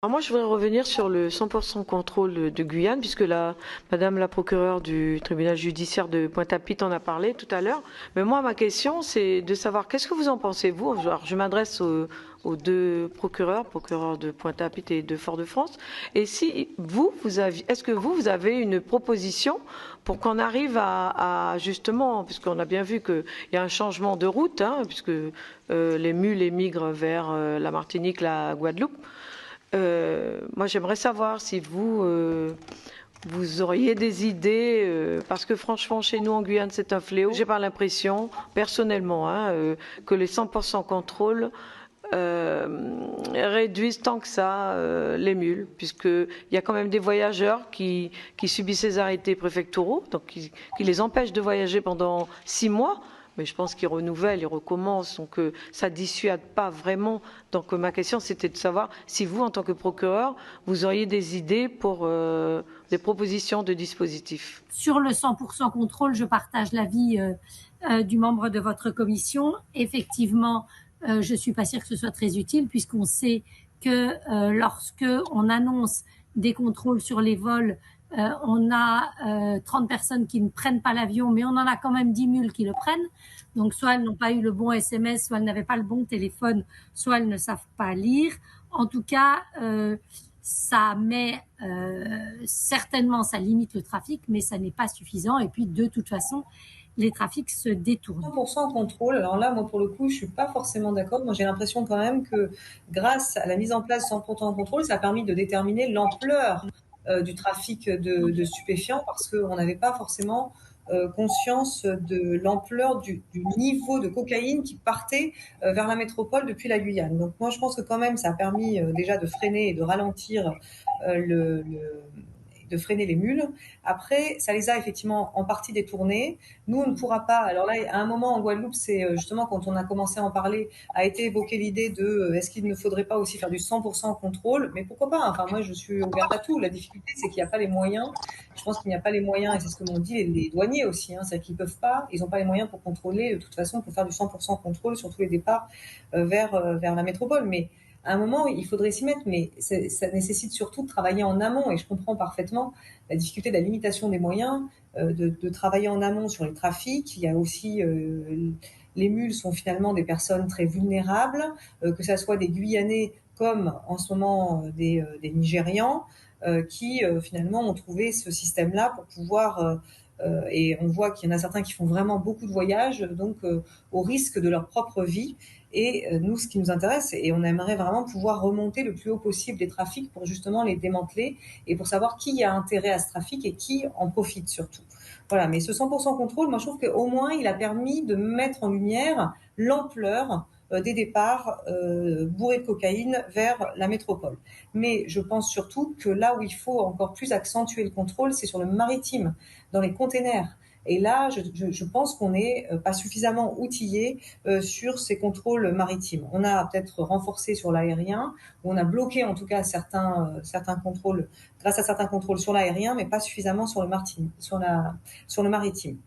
Alors moi, je voudrais revenir sur le 100% contrôle de Guyane, puisque Madame la procureure du tribunal judiciaire de Pointe-à-Pitre en a parlé tout à l'heure. Mais moi, ma question, c'est de savoir qu'est-ce que vous en pensez, vous? Alors, je m'adresse aux deux procureurs de Pointe-à-Pitre et de Fort-de-France. Et si est-ce que vous avez une proposition pour qu'on arrive justement, puisqu'on a bien vu qu'il y a un changement de route, hein, puisque les mules émigrent vers la Martinique, la Guadeloupe. Moi, j'aimerais savoir si vous auriez des idées, parce que franchement, chez nous en Guyane, c'est un fléau. J'ai pas l'impression, personnellement, hein, que les 100% contrôle réduisent tant que ça les mules, puisqu'il y a quand même des voyageurs qui subissent ces arrêtés préfectoraux, donc qui les empêchent de voyager pendant 6 mois. Mais je pense qu'ils renouvellent, ils recommencent, donc ça dissuade pas vraiment. Donc ma question, c'était de savoir si vous, en tant que procureur, vous auriez des idées pour des propositions de dispositifs. Sur le 100% contrôle, je partage l'avis du membre de votre commission. Effectivement, je ne suis pas sûre que ce soit très utile, puisqu'on sait que lorsque on annonce des contrôles sur les vols, on a 30 personnes qui ne prennent pas l'avion, mais on en a quand même 10 000 qui le prennent. Donc soit elles n'ont pas eu le bon SMS, soit elles n'avaient pas le bon téléphone, soit elles ne savent pas lire. En tout cas, ça met certainement, ça limite le trafic, mais ça n'est pas suffisant. Et puis de toute façon, les trafics se détournent. 100% contrôle. Alors là, moi, pour le coup, je suis pas forcément d'accord. Moi, j'ai l'impression quand même que grâce à la mise en place de 100% contrôle, ça a permis de déterminer l'ampleur du trafic de stupéfiants parce qu'on n'avait pas forcément conscience de l'ampleur du niveau de cocaïne qui partait vers la métropole depuis la Guyane. Donc moi, je pense que quand même, ça a permis déjà de freiner et de ralentir de freiner les mules. Après, ça les a effectivement en partie détournés. Nous, on ne pourra pas. Alors là, à un moment en Guadeloupe, c'est justement quand on a commencé à en parler, a été évoquée l'idée de est-ce qu'il ne faudrait pas aussi faire du 100% contrôle. Mais pourquoi pas? Enfin, moi, je suis ouverte à tout. La difficulté, c'est qu'il n'y a pas les moyens. Je pense qu'il n'y a pas les moyens, et c'est ce que m'ont dit les douaniers aussi, hein, c'est qu'ils peuvent pas, ils n'ont pas les moyens pour contrôler, de toute façon, pour faire du 100% contrôle sur tous les départs vers la métropole. Mais à un moment, il faudrait s'y mettre, mais ça nécessite surtout de travailler en amont. Et je comprends parfaitement la difficulté de la limitation des moyens, de travailler en amont sur les trafics. Il y a aussi les mules sont finalement des personnes très vulnérables, que ça soit des Guyanais comme en ce moment des Nigérians, qui finalement ont trouvé ce système-là pour pouvoir et on voit qu'il y en a certains qui font vraiment beaucoup de voyages, donc au risque de leur propre vie. Et nous, ce qui nous intéresse, et on aimerait vraiment pouvoir remonter le plus haut possible les trafics pour justement les démanteler et pour savoir qui a intérêt à ce trafic et qui en profite surtout. Voilà, mais ce 100% contrôle, moi je trouve qu'au moins il a permis de mettre en lumière l'ampleur des départs bourrés de cocaïne vers la métropole. Mais je pense surtout que là où il faut encore plus accentuer le contrôle, c'est sur le maritime, dans les containers. Et là, je pense qu'on n'est pas suffisamment outillé sur ces contrôles maritimes. On a peut-être renforcé sur l'aérien, on a bloqué en tout cas certains contrôles, grâce à certains contrôles sur l'aérien, mais pas suffisamment sur le maritime.